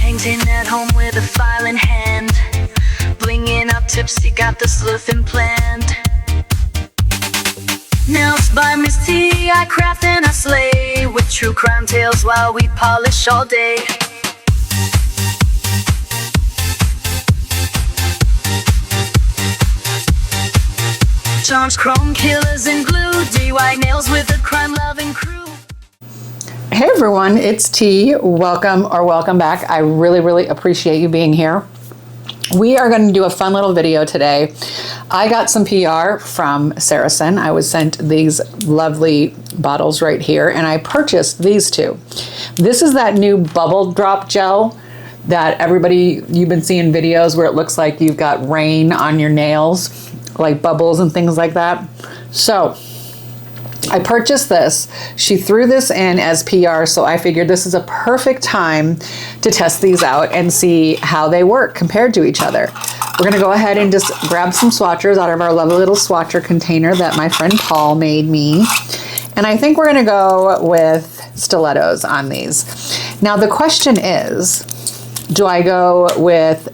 painting at home with a file in hand, blinging up tipsy, got the sleuthing planned. Nails by Misty, I craft and I slay, with true crime tales while we polish all day. Charms, chrome killers, and glue, DIY nails with a crime-loving crew. Hey everyone, it's T. Welcome or welcome back. I really appreciate you being here. We are going to do a fun little video today. I got some PR from Saracen. I was sent these lovely bottles right here, and I purchased these two. This is that new bubble drop gel that you've been seeing videos where it looks like you've got rain on your nails, like bubbles and things like that. So I purchased this. She threw this in as PR, so I figured this is a perfect time to test these out and see how they work compared to each other. We're gonna go ahead and just grab some swatchers out of our lovely little swatcher container that my friend Paul made me. And I think we're gonna go with stilettos on these. Now the question is, do I go with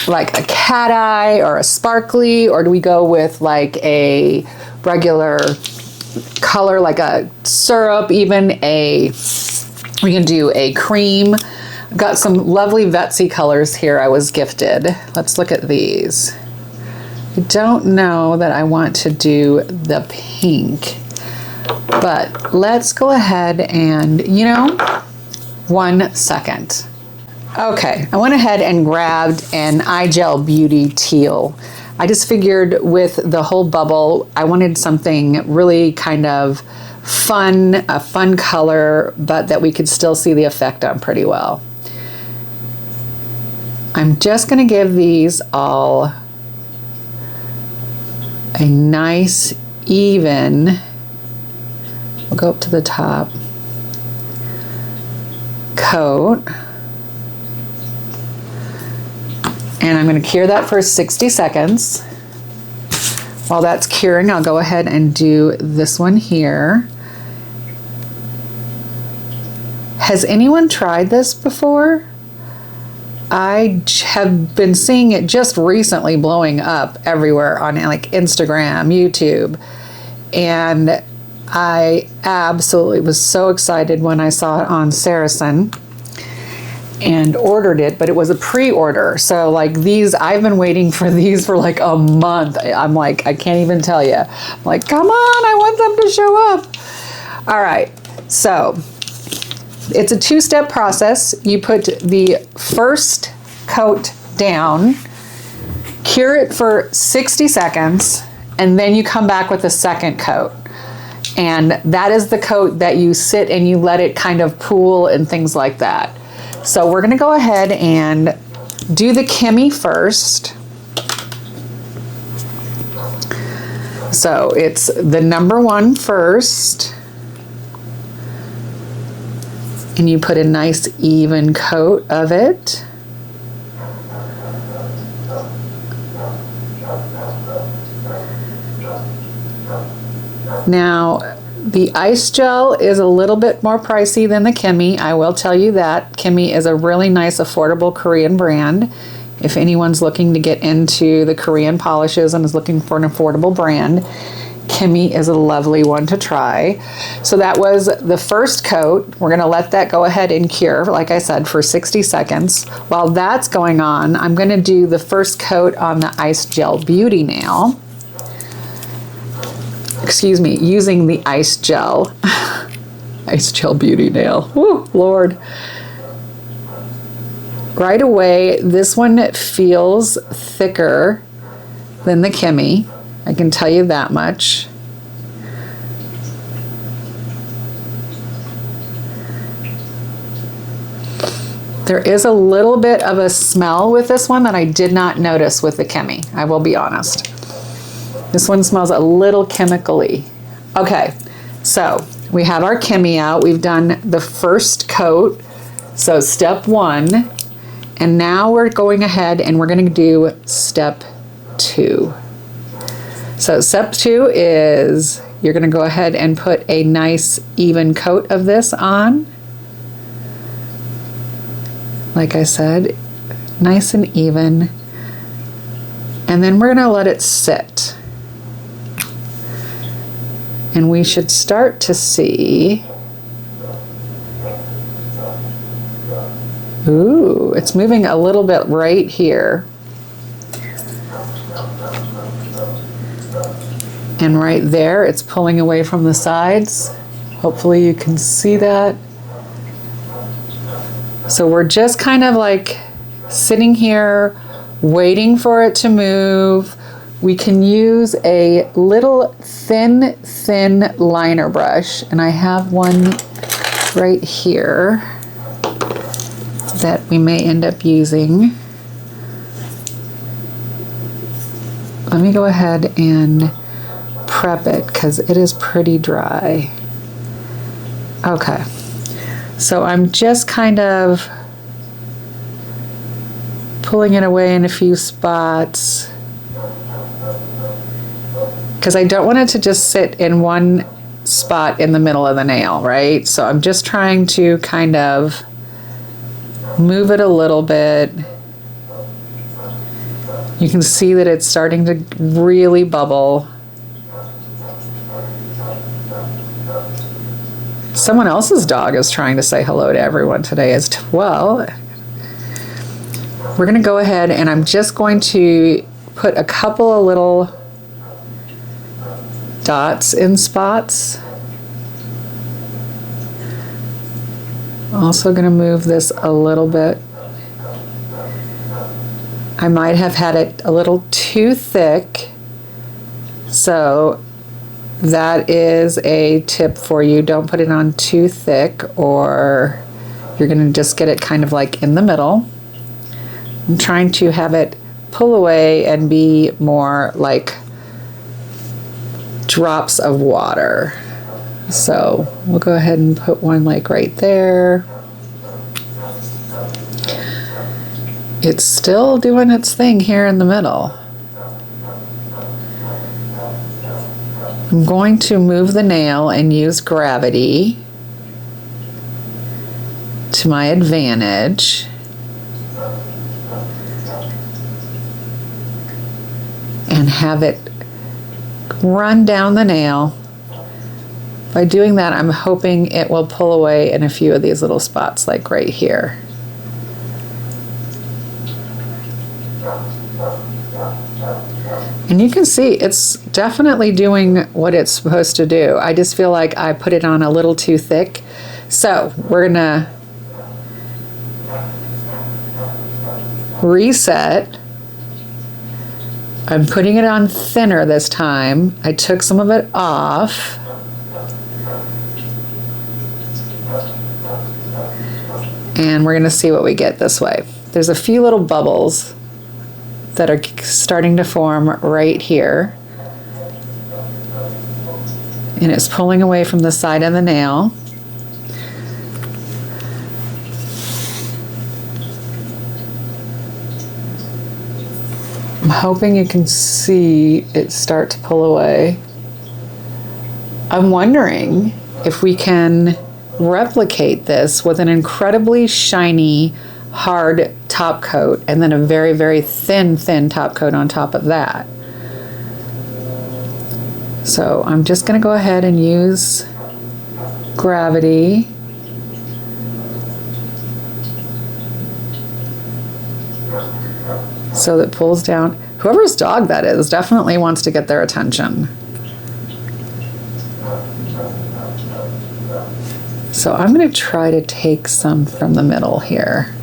like a cat eye or a sparkly, or do we go with like a regular color, like a syrup, we can do a cream. I've got some lovely Vetsy colors here I was gifted. Let's look at these. I don't know that I want to do the pink, but let's go ahead and, 1 second. Okay, I went ahead and grabbed an ICEGEL Beauty Teal. I just figured with the whole bubble, I wanted something really kind of fun, a fun color, but that we could still see the effect on pretty well. I'm just gonna give these all a nice, even, we'll go up to the top, coat. And I'm going to cure that for 60 seconds. While that's curing, I'll go ahead and do this one here. Has anyone tried this before? I have been seeing it just recently blowing up everywhere on like Instagram, YouTube. And I absolutely was so excited when I saw it on Saracen and ordered it, but it was a pre-order. So like these, I've been waiting for these for like a month. I'm like, I can't even tell you. I'm like, come on, I want them to show up. All right, so it's a two-step process. You put the first coat down, cure it for 60 seconds, and then you come back with the second coat. And that is the coat that you sit and you let it kind of pool and things like that. So we're gonna go ahead and do the CHEMI first. So it's the number 1 first. And you put a nice even coat of it. Now, the ICEGEL is a little bit more pricey than the CHEMI. I will tell you that. CHEMI is a really nice, affordable Korean brand. If anyone's looking to get into the Korean polishes and is looking for an affordable brand, CHEMI is a lovely one to try. So that was the first coat. We're gonna let that go ahead and cure, like I said, for 60 seconds. While that's going on, I'm gonna do the first coat on the ICEGEL Beauty Nail. Excuse me, using the ICEGEL, ICEGEL Beauty Nail. Woo, Lord. Right away, this one feels thicker than the CHEMI. I can tell you that much. There is a little bit of a smell with this one that I did not notice with the CHEMI, I will be honest. This one smells a little chemically. Okay, so we have our CHEMI out. We've done the first coat, so step 1. And now we're going ahead and we're gonna do step 2. So step 2 is you're gonna go ahead and put a nice even coat of this on. like I said, nice and even. And then we're going to let it sit. And we should start to see, ooh, it's moving a little bit right here. And right there, it's pulling away from the sides. Hopefully you can see that. So we're just kind of like sitting here, waiting for it to move. We can use a little thin liner brush, and I have one right here that we may end up using. Let me go ahead and prep it because it is pretty dry. Okay, so I'm just kind of pulling it away in a few spots because I don't want it to just sit in one spot in the middle of the nail, right? So I'm just trying to kind of move it a little bit. You can see that it's starting to really bubble. Someone else's dog is trying to say hello to everyone today as well. We're going to go ahead and I'm just going to put a couple of little dots in spots. Also going to move this a little bit. I might have had it a little too thick, so that is a tip for you. Don't put it on too thick or you're going to just get it kind of like in the middle. I'm trying to have it pull away and be more like drops of water. So we'll go ahead and put one like right there. It's still doing its thing here in the middle. I'm going to move the nail and use gravity to my advantage. And have it run down the nail. By doing that, I'm hoping it will pull away in a few of these little spots, like right here. And you can see it's definitely doing what it's supposed to do. I just feel like I put it on a little too thick. So we're gonna reset. I'm putting it on thinner this time. I took some of it off. And we're gonna see what we get this way. There's a few little bubbles that are starting to form right here. And it's pulling away from the side of the nail. I'm hoping you can see it start to pull away. I'm wondering if we can replicate this with an incredibly shiny, hard top coat and then a very, very thin top coat on top of that. So I'm just going to go ahead and use gravity. So that pulls down. Whoever's dog that is definitely wants to get their attention. So I'm going to try to take some from the middle here.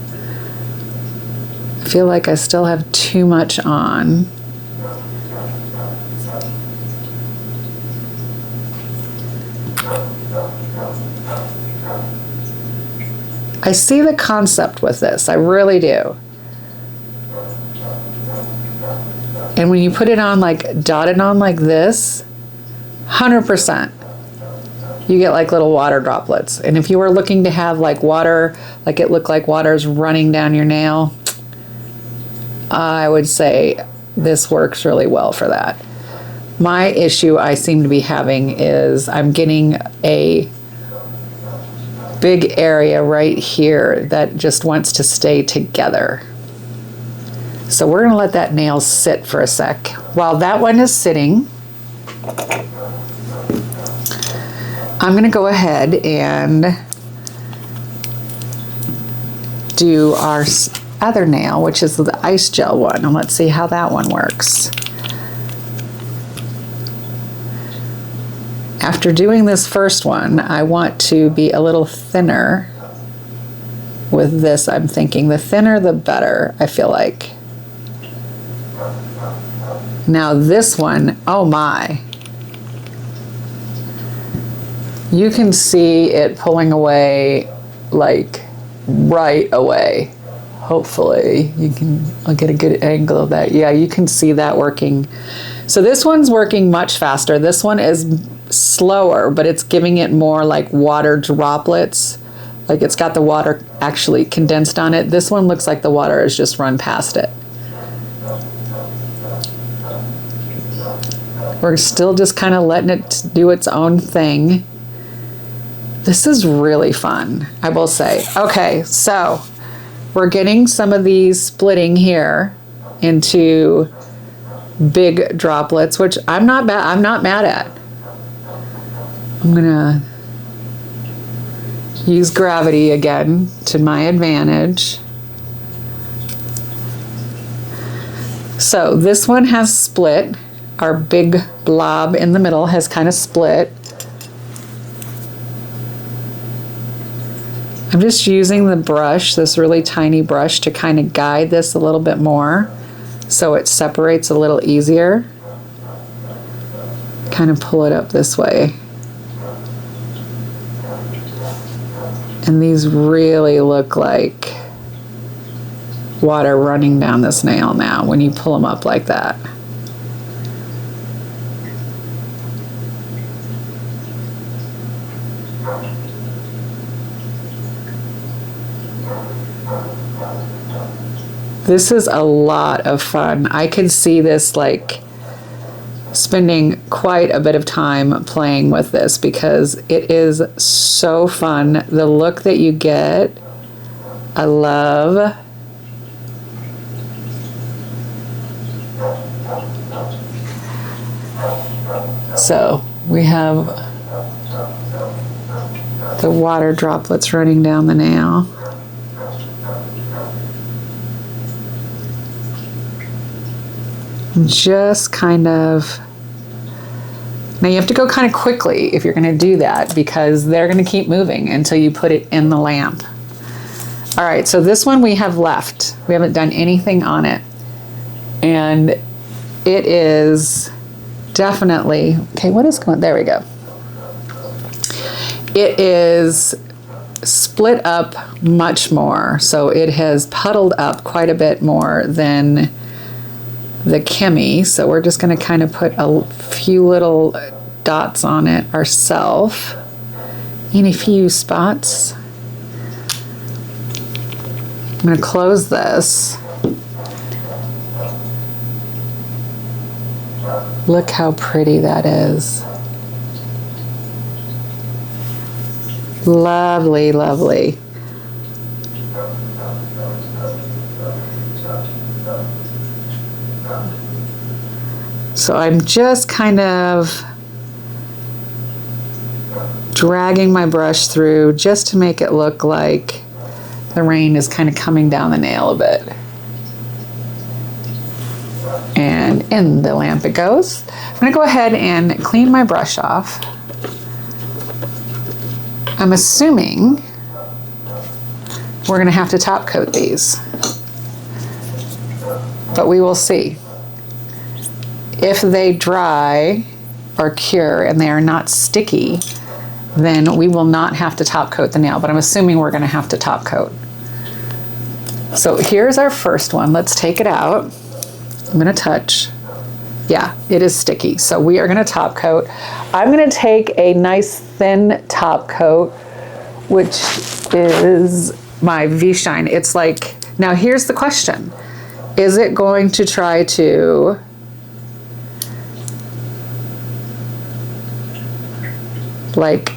I feel like I still have too much on. I see the concept with this, I really do. And when you put it on like dotted on like this, 100%. You get like little water droplets. And if you were looking to have like water, like it looked like water's running down your nail, I would say this works really well for that. My issue I seem to be having is I'm getting a big area right here that just wants to stay together. So we're gonna let that nail sit for a sec. While that one is sitting, I'm gonna go ahead and do our other nail, which is the ICEGEL one, and let's see how that one works. After doing this first one, I want to be a little thinner with this. I'm thinking the thinner the better, I feel like. Now this one, oh my. You can see it pulling away like right away. Hopefully I'll get a good angle of that. Yeah, you can see that working. So this one's working much faster. This one is slower, but it's giving it more like water droplets. Like it's got the water actually condensed on it. This one looks like the water has just run past it. We're still just kind of letting it do its own thing. This is really fun, I will say. Okay, so we're getting some of these splitting here into big droplets, which I'm not mad at. I'm gonna use gravity again to my advantage. So this one has split. Our big blob in the middle has kind of split. I'm just using the brush, this really tiny brush, to kind of guide this a little bit more so it separates a little easier. Kind of pull it up this way. And these really look like water running down this nail now when you pull them up like that. This is a lot of fun. I could see this like spending quite a bit of time playing with this because it is so fun. The look that you get, I love. So we have the water droplets running down the nail. Just kind of, now you have to go kind of quickly if you're going to do that because they're going to keep moving until you put it in the lamp. All right, so this one we have left. We haven't done anything on it. And it is definitely, okay, what is going, there we go. It is split up much more. So it has puddled up quite a bit more than the CHEMI, so we're just going to kind of put a few little dots on it ourselves in a few spots. I'm going to close this. Look how pretty that is. Lovely, lovely. So I'm just kind of dragging my brush through just to make it look like the rain is kind of coming down the nail a bit. And in the lamp it goes. I'm going to go ahead and clean my brush off. I'm assuming we're going to have to top coat these, but we will see. If they dry or cure and they are not sticky, then we will not have to top coat the nail, but I'm assuming we're going to have to top coat. So here's our first one. Let's take it out. I'm going to touch. Yeah, it is sticky. So we are going to top coat. I'm going to take a nice thin top coat, which is my V-Shine. It's like, now here's the question. Is it going to try to like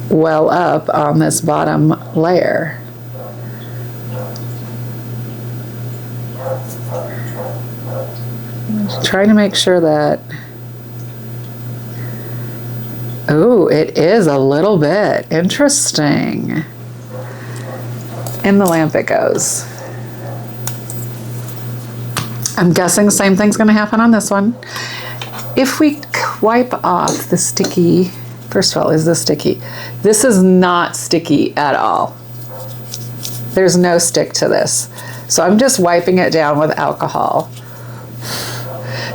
well up on this bottom layer. Trying to make sure that, oh, it is a little bit interesting. In the lamp it goes. I'm guessing the same thing's gonna happen on this one. If we wipe off the sticky, first of all, is this sticky? This is not sticky at all. There's no stick to this. So I'm just wiping it down with alcohol.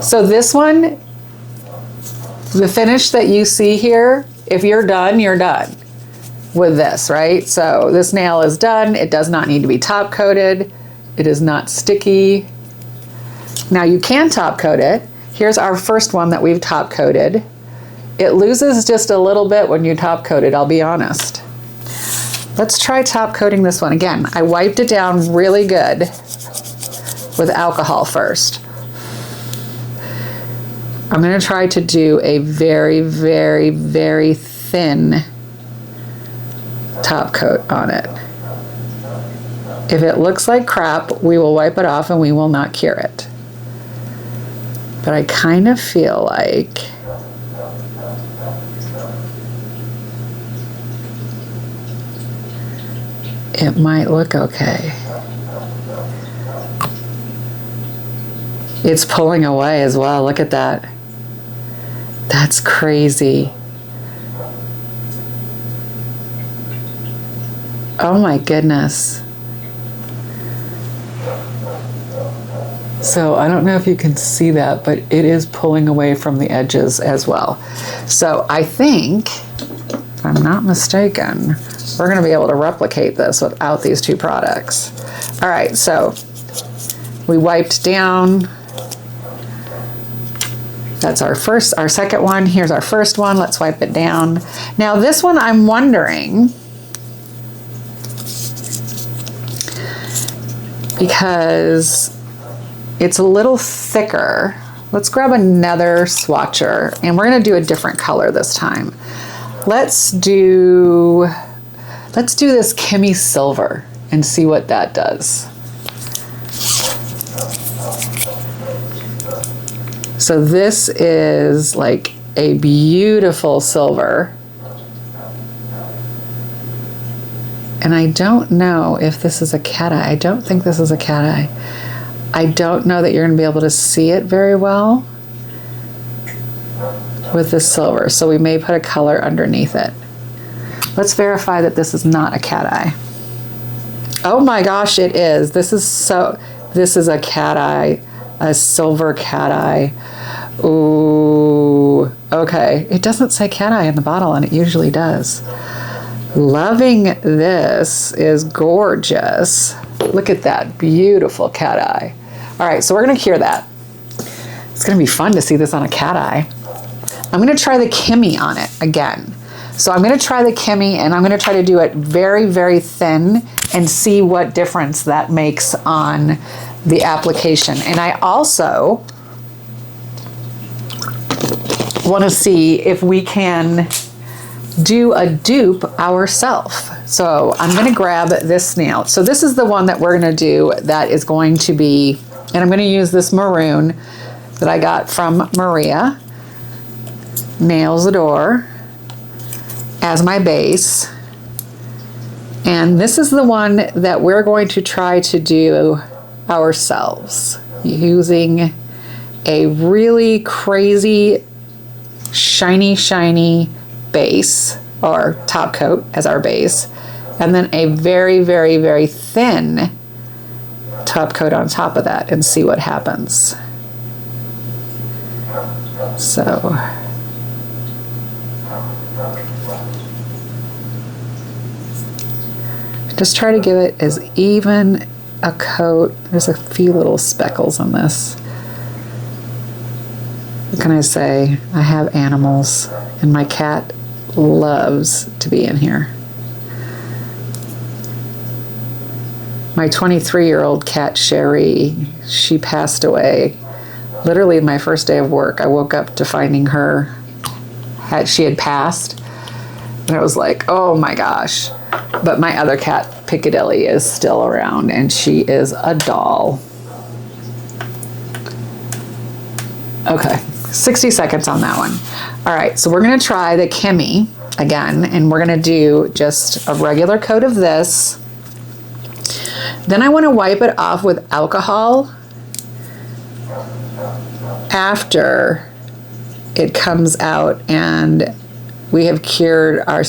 So this one, the finish that you see here, if you're done, you're done with this, right? So this nail is done. It does not need to be top coated. It is not sticky. Now you can top coat it. Here's our first one that we've top coated. It loses just a little bit when you top coat it, I'll be honest. Let's try top coating this one. Again, I wiped it down really good with alcohol first. I'm gonna try to do a very, very, very thin top coat on it. If it looks like crap, we will wipe it off and we will not cure it. But I kind of feel like it might look okay. It's pulling away as well. Look at that. That's crazy. Oh my goodness. So I don't know if you can see that, but it is pulling away from the edges as well. So I think, if I'm not mistaken, we're gonna be able to replicate this without these two products. All right, so we wiped down. That's our second one. Here's our first one. Let's wipe it down. Now this one, I'm wondering, because it's a little thicker. Let's grab another swatcher and we're gonna do a different color this time. Let's do this CHEMI Silver and see what that does. So this is like a beautiful silver. And I don't know if this is a cat eye. I don't think this is a cat eye. I don't know that you're gonna be able to see it very well with this silver. So we may put a color underneath it. Let's verify that this is not a cat eye. Oh my gosh, it is. This is a cat eye, a silver cat eye. Ooh, okay. It doesn't say cat eye in the bottle and it usually does. Loving this, is gorgeous. Look at that beautiful cat eye. All right, so we're gonna cure that. It's gonna be fun to see this on a cat eye. I'm gonna try the CHEMI on it again. So I'm gonna try the CHEMI and I'm gonna try to do it very, very thin and see what difference that makes on the application. And I also wanna see if we can do a dupe ourselves. So I'm gonna grab this nail. So this is the one that we're gonna do that is going to be, and I'm gonna use this maroon that I got from Maria, Nails Adore, as my base. And this is the one that we're going to try to do ourselves using a really crazy shiny base or top coat as our base, and then a very, very, very thin top coat on top of that and see what happens. So just try to give it as even a coat. There's a few little speckles on this. What can I say? I have animals and my cat loves to be in here. My 23-year-old cat, Sherry, she passed away literally my first day of work. I woke up to finding her, she had passed. And I was like, oh my gosh. But my other cat, Piccadilly, is still around, and she is a doll. Okay, 60 seconds on that one. All right, so we're gonna try the CHEMI again, and we're gonna do just a regular coat of this. Then I wanna wipe it off with alcohol after it comes out and we have cured our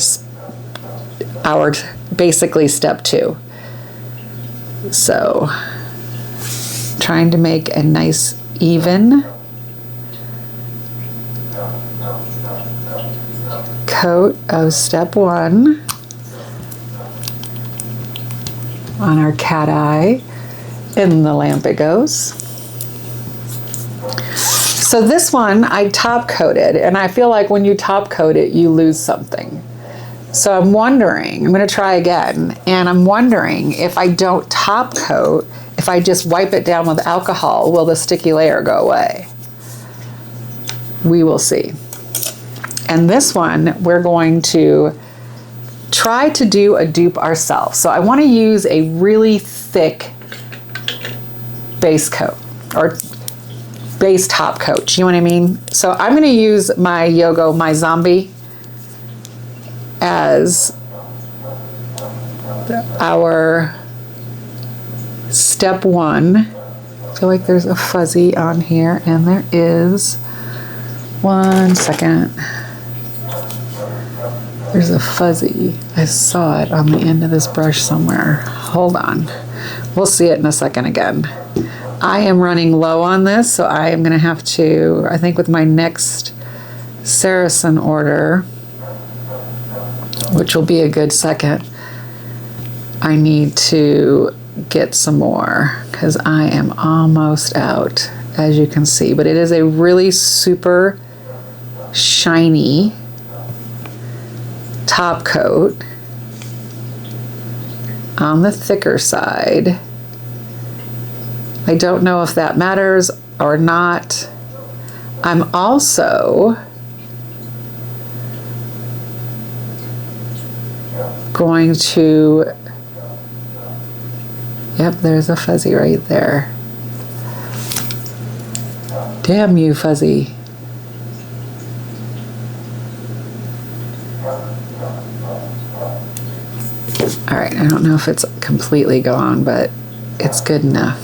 basically step 2. So trying to make a nice even coat of step 1 on our cat eye. In the lamp it goes. So this one I top coated, and I feel like when you top coat it, you lose something. So I'm wondering, I'm gonna try again, and I'm wondering if I don't top coat, if I just wipe it down with alcohol, will the sticky layer go away? We will see. And this one, we're going to try to do a dupe ourselves. So I wanna use a really thick base coat, or base top coat, you know what I mean? So I'm gonna use my Yogo, my zombie, as our step 1. I feel like there's a fuzzy on here, and there is. 1 second. There's a fuzzy. I saw it on the end of this brush somewhere. Hold on. We'll see it in a second again. I am running low on this, so I am gonna have to, I think with my next Saracen order, which will be a good second, I need to get some more because I am almost out, as you can see. But it is a really super shiny top coat on the thicker side. I don't know if that matters or not. I'm also going to, yep, there's a fuzzy right there. Damn you, fuzzy. All right, I don't know if it's completely gone, but it's good enough.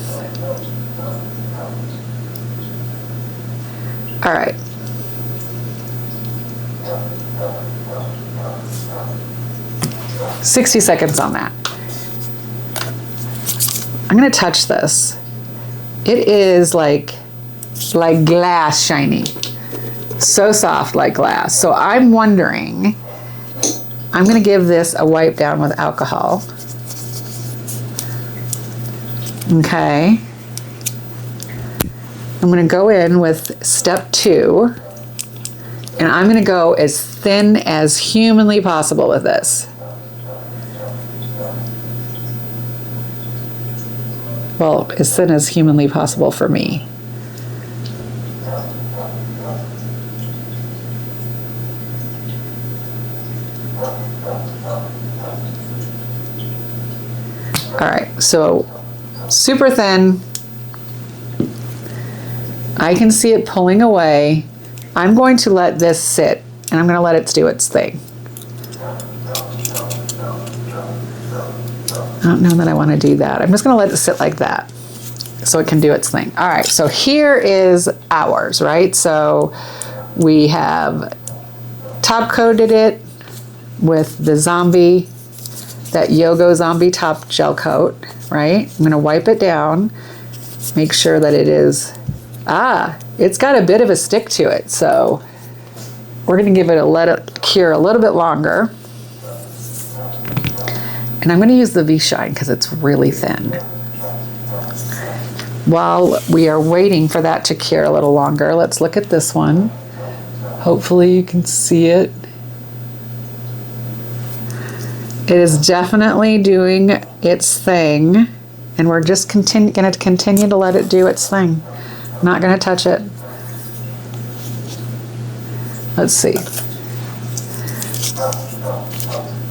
All right. "60 seconds on that. I'm gonna touch this. It is like glass shiny. So soft, like glass. So I'm wondering, I'm gonna give this a wipe down with alcohol. Okay. I'm gonna go in with step 2, and I'm gonna go as thin as humanly possible with this. Well, as thin as humanly possible for me. All right, so super thin. I can see it pulling away. I'm going to let this sit, and I'm going to let it do its thing. I don't know that I want to do that. I'm just going to let it sit like that so it can do its thing. All right, so here is ours, right? So we have top coated it with the zombie, that Yogo zombie top gel coat, right? I'm going to wipe it down, make sure that it is, it's got a bit of a stick to it, so we're going to give it a let it cure a little bit longer. And I'm going to use the V-Shine because it's really thin. While we are waiting for that to cure a little longer, let's look at this one. Hopefully you can see it. It is definitely doing its thing, and we're just going to continue to let it do its thing. Not going to touch it. Let's see.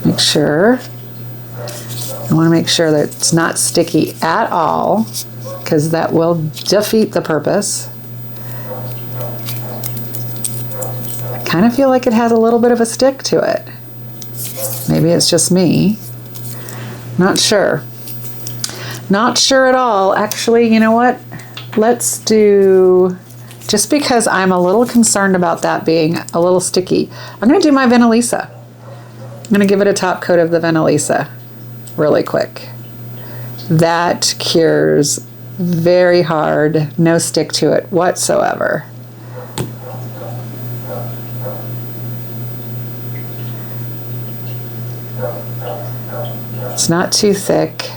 Make sure. I want to make sure that it's not sticky at all, because that will defeat the purpose. I kind of feel like it has a little bit of a stick to it. Maybe it's just me. Not sure. Not sure at all. Actually, you know what? Let's do, just because I'm a little concerned about that being a little sticky, I'm going to do my Venalisa. I'm going to give it a top coat of the Venalisa really quick. That cures very hard, no stick to it whatsoever. It's not too thick.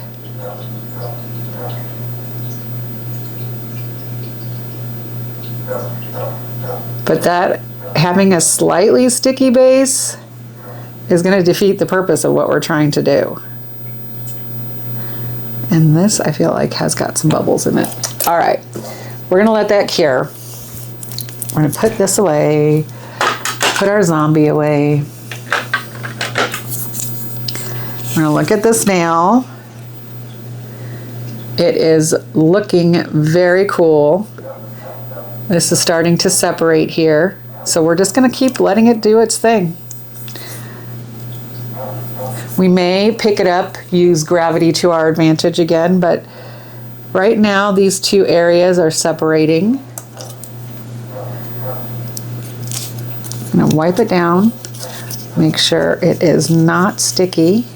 But that, having a slightly sticky base, is going to defeat the purpose of what we're trying to do. And this, I feel like, has got some bubbles in it. All right, we're going to let that cure. We're going to put this away, put our zombie away. We're going to look at this nail. It is looking very cool. This is starting to separate here. So we're just going to keep letting it do its thing. We may pick it up, use gravity to our advantage again, but right now these two areas are separating. I'm going to wipe it down, make sure it is not sticky.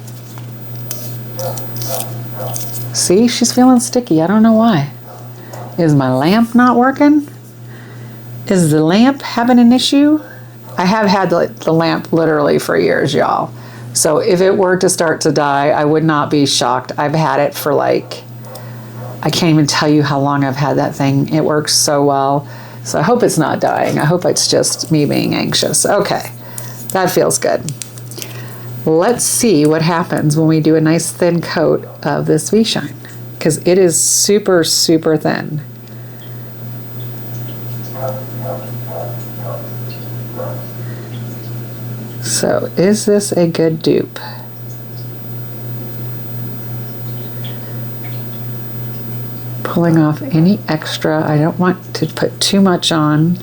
See, she's feeling sticky. I don't know why. Is my lamp not working? Is the lamp having an issue? I have had the lamp literally for years, y'all. So if it were to start to die, I would not be shocked. I've had it for like, I can't even tell you how long I've had that thing. It works so well. So I hope it's not dying. I hope it's just me being anxious. Okay, that feels good. Let's see what happens when we do a nice thin coat of this V-Shine, because it is super, super thin. So is this a good dupe? Pulling off any extra. I don't want to put too much on.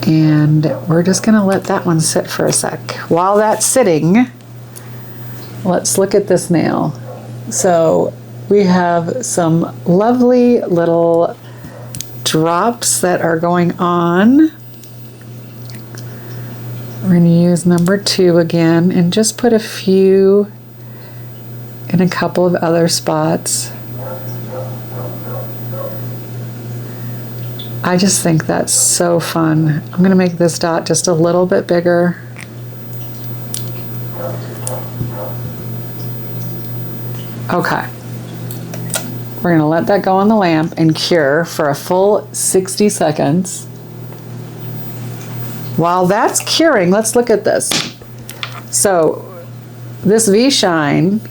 And we're just going to let that one sit for a sec. While that's sitting, let's look at this nail. So we have some lovely little drops that are going on. We're going to use number 2 again and just put a few in a couple of other spots. I just think that's so fun. I'm going to make this dot just a little bit bigger. Okay. We're going to let that go on the lamp and cure for a full 60 seconds. While that's curing, let's look at this. So this V-Shine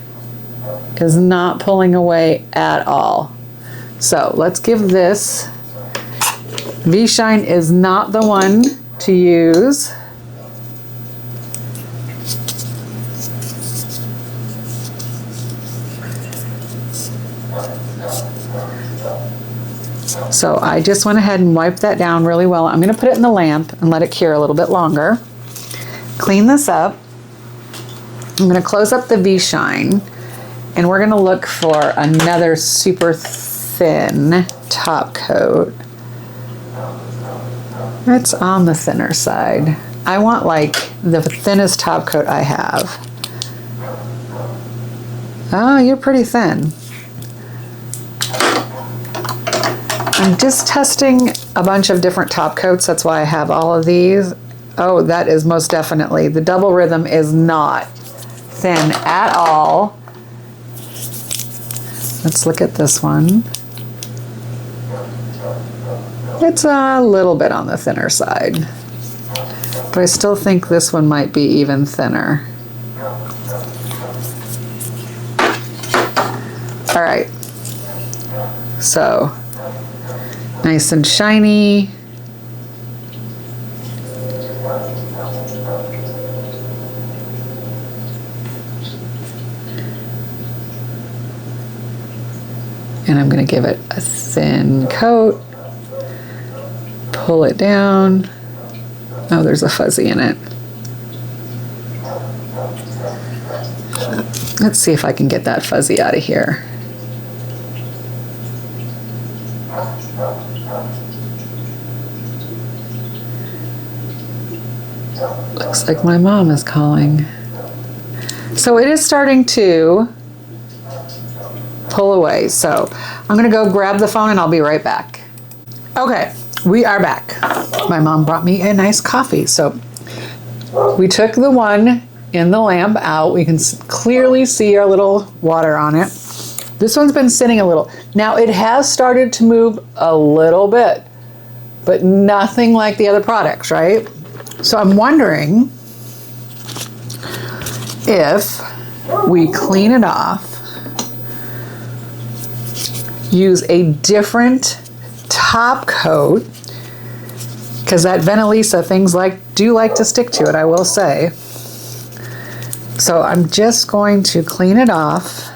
is not pulling away at all. So let's give this, V-Shine is not the one to use. So I just went ahead and wiped that down really well. I'm going to put it in the lamp and let it cure a little bit longer. Clean this up. I'm going to close up the V-Shine, and we're going to look for another super thin top coat. It's on the thinner side. I want like the thinnest top coat I have. Oh, you're pretty thin. I'm just testing a bunch of different top coats. That's why I have all of these. Oh, that is most definitely. The Double Rhythm is not thin at all. Let's look at this one. It's a little bit on the thinner side, but I still think this one might be even thinner. All right. So, nice and shiny. And I'm going to give it a thin coat. Pull it down. Oh, there's a fuzzy in it. Let's see if I can get that fuzzy out of here. Looks like my mom is calling. So it is starting to pull away. So I'm gonna go grab the phone and I'll be right back. Okay, we are back. My mom brought me a nice coffee. So we took the one in the lamp out. We can clearly see our little water on it. This one's been sitting a little. Now it has started to move a little bit, but nothing like the other products, right? So I'm wondering if we clean it off, use a different top coat, because that Venalisa, things do like to stick to it, I will say. So I'm just going to clean it off,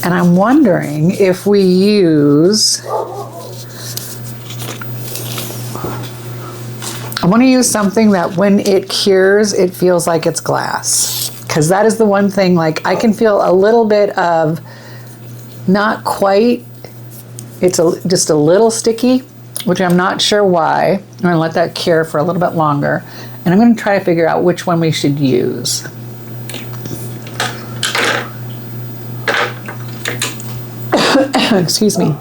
and I'm wondering if we use, I want to use something that when it cures, it feels like it's glass, because that is the one thing, like I can feel a little bit of, not quite, it's just a little sticky, which I'm not sure why. I'm going to let that cure for a little bit longer, and I'm going to try to figure out which one we should use. Excuse me.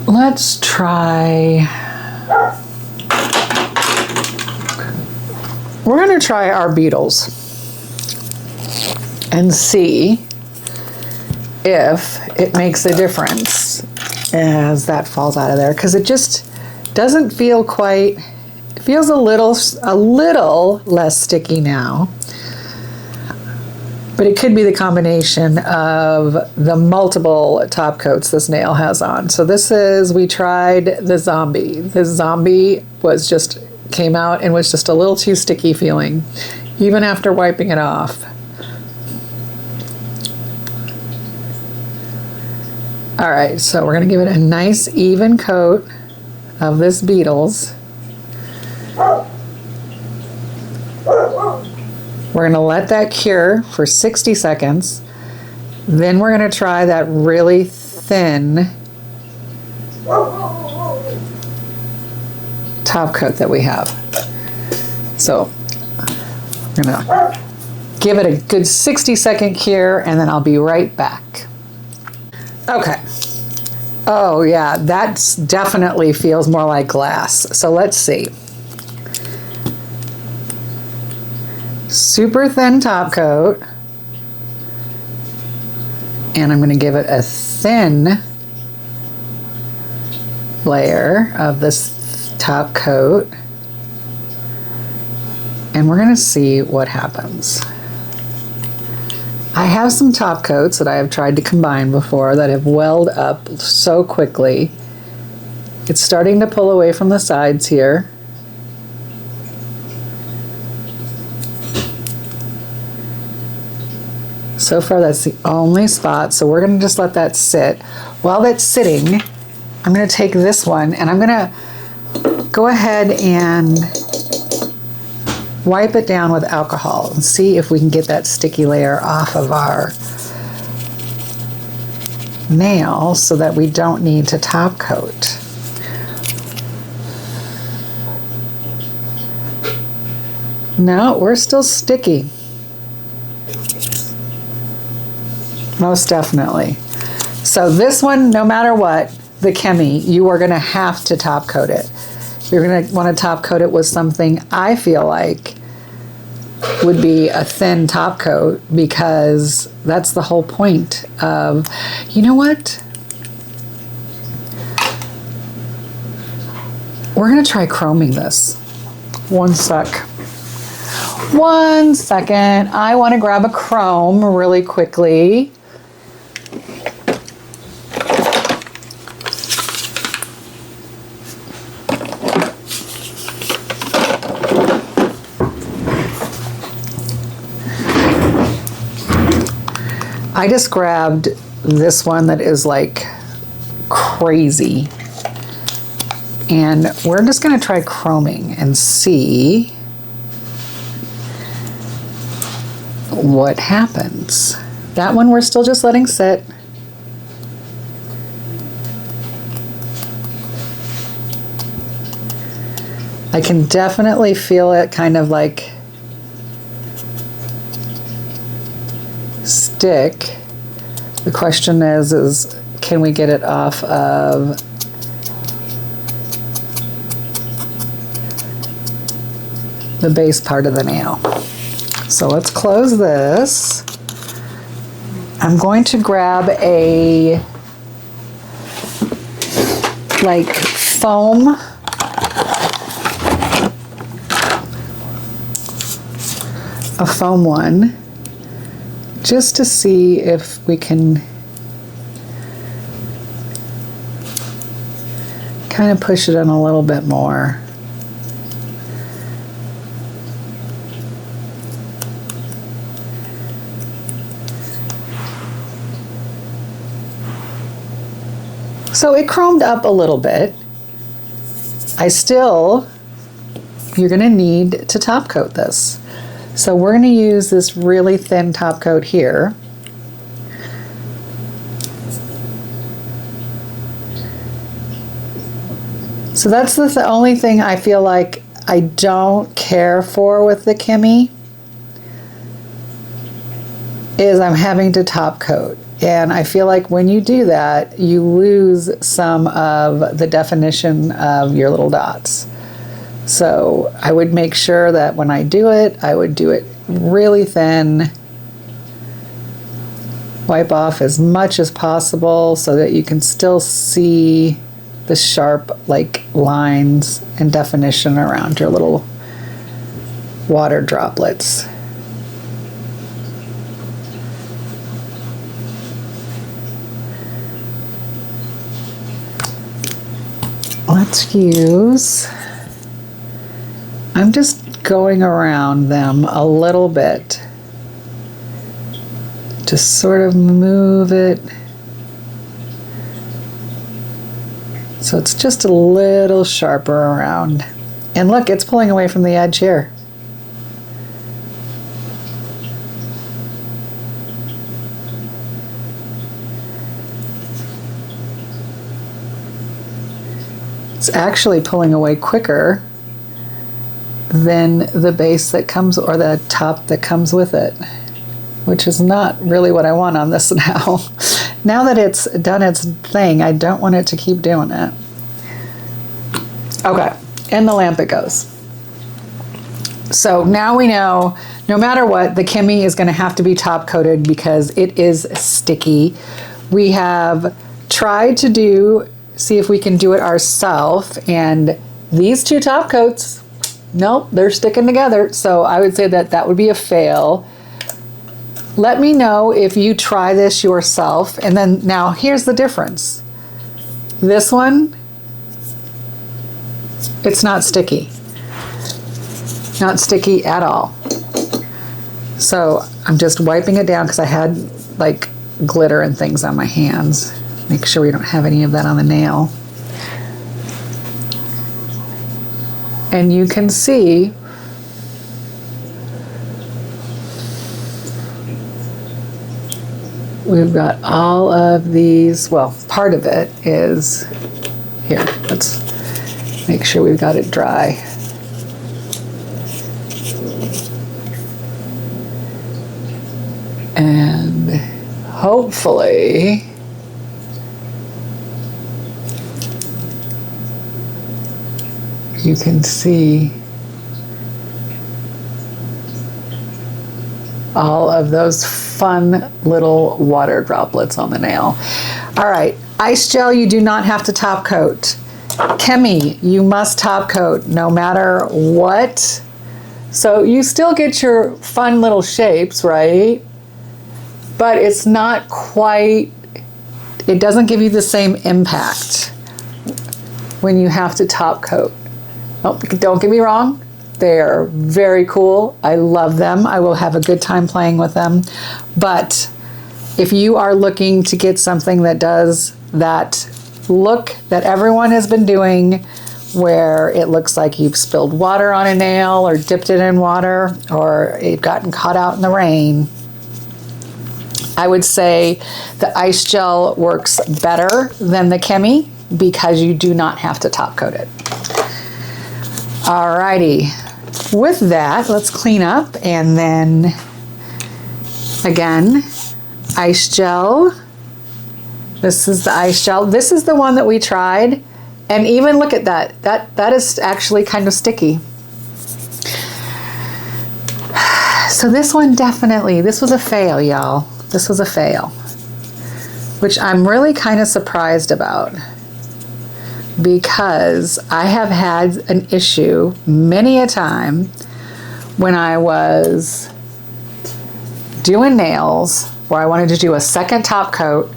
Let's try, we're going to try our beetles and see if it makes a difference as that falls out of there, because it just doesn't feel quite, it feels a little less sticky now, but it could be the combination of the multiple top coats this nail has on. So this is, we tried the zombie. The zombie came out and was just a little too sticky feeling, even after wiping it off. All right, so we're gonna give it a nice even coat of this Beetles. We're gonna let that cure for 60 seconds. Then we're gonna try that really thin top coat that we have. So we're gonna give it a good 60-second cure, and then I'll be right back. Okay. Oh yeah, that definitely feels more like glass. So let's see. Super thin top coat. And I'm going to give it a thin layer of this top coat. And we're going to see what happens. I have some top coats that I have tried to combine before that have welled up so quickly. It's starting to pull away from the sides here. So far that's the only spot, so we're going to just let that sit. While that's sitting, I'm going to take this one and I'm going to go ahead and wipe it down with alcohol and see if we can get that sticky layer off of our nail so that we don't need to top coat. No, we're still sticky. Most definitely. So this one, no matter what, the CHEMI, you are going to have to top coat it. You're going to want to top coat it with something I feel like would be a thin top coat, because that's the whole point of, you know what? We're going to try chroming this. One sec. 1 second. I want to grab a chrome really quickly. I just grabbed this one that is like crazy. And we're just going to try chroming and see what happens. That one we're still just letting sit. I can definitely feel it kind of like stick. The question is can we get it off of the base part of the nail? So let's close this. I'm going to grab a like foam one just to see if we can kind of push it in a little bit more. So it chromed up a little bit. You're going to need to top coat this. So we're going to use this really thin top coat here. So that's the only thing I feel like I don't care for with the CHEMI is I'm having to top coat. And I feel like when you do that, you lose some of the definition of your little dots. So I would make sure that when I do it, I would do it really thin. Wipe off as much as possible so that you can still see the sharp like lines and definition around your little water droplets. Let's use, I'm just going around them a little bit to sort of move it so it's just a little sharper around. And look, it's pulling away from the edge here. It's actually pulling away quicker than the base that comes, or the top that comes with it, which is not really what I want on this now. Now that it's done its thing, I don't want it to keep doing it. Okay, in the lamp it goes. So now we know, no matter what, the CHEMI is going to have to be top coated because it is sticky. We have tried to see if we can do it ourselves, and these two top coats, nope, they're sticking together. So I would say that would be a fail. Let me know if you try this yourself. And then now here's the difference. This one, it's not sticky. Not sticky at all. So I'm just wiping it down because I had like glitter and things on my hands. Make sure we don't have any of that on the nail. And you can see we've got all of these, well, part of it is here. Let's make sure we've got it dry. And hopefully you can see all of those fun little water droplets on the nail. All right, ice gel, you do not have to top coat. CHEMI, you must top coat no matter what So you still get your fun little shapes, right? But it's not quite, it doesn't give you the same impact when you have to top coat. Oh, don't get me wrong, they are very cool. I love them. I will have a good time playing with them. But if you are looking to get something that does that look that everyone has been doing, where it looks like you've spilled water on a nail or dipped it in water or it gotten caught out in the rain, I would say the ICEGEL works better than the CHEMI because you do not have to top coat it. Alrighty, with that, let's clean up, and then again, ICEGEL. This is the ICEGEL. This is the one that we tried. And even look at that. That is actually kind of sticky. So this one definitely, this was a fail, y'all. This was a fail, which I'm really kind of surprised about, because I have had an issue many a time when I was doing nails where I wanted to do a second top coat,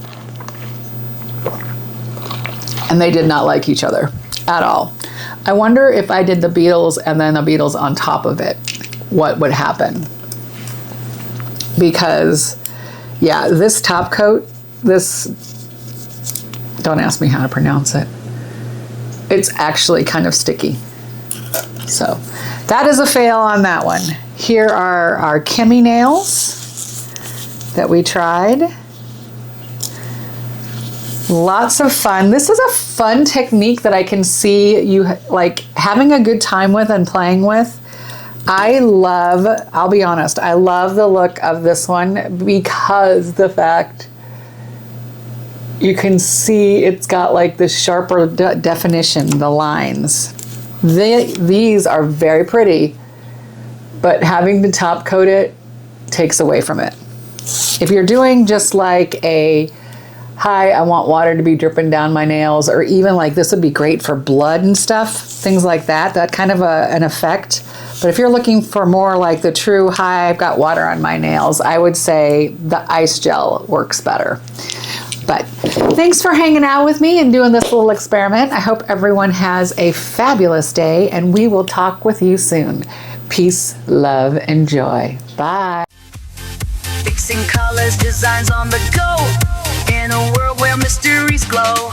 and they did not like each other at all. I wonder if I did the beetles and then the beetles on top of it, what would happen? Because, yeah, this top coat, this, don't ask me how to pronounce it. It's actually kind of sticky. So that is a fail on that one. Here are our CHEMI nails that we tried. Lots of fun. This is a fun technique that I can see you like having a good time with and playing with. I love, I'll be honest, I love the look of this one because the fact you can see it's got like this sharper definition, the lines. These are very pretty, but having to top coat it takes away from it. If you're doing just like a, hi, I want water to be dripping down my nails, or even like this would be great for blood and stuff, things like that, that kind of an effect. But if you're looking for more like the true, hi, I've got water on my nails, I would say the ICEGEL works better. But thanks for hanging out with me and doing this little experiment. I hope everyone has a fabulous day, and we will talk with you soon. Peace, love, and joy. Bye. Fixing colors, designs on the go, in a world where mysteries glow.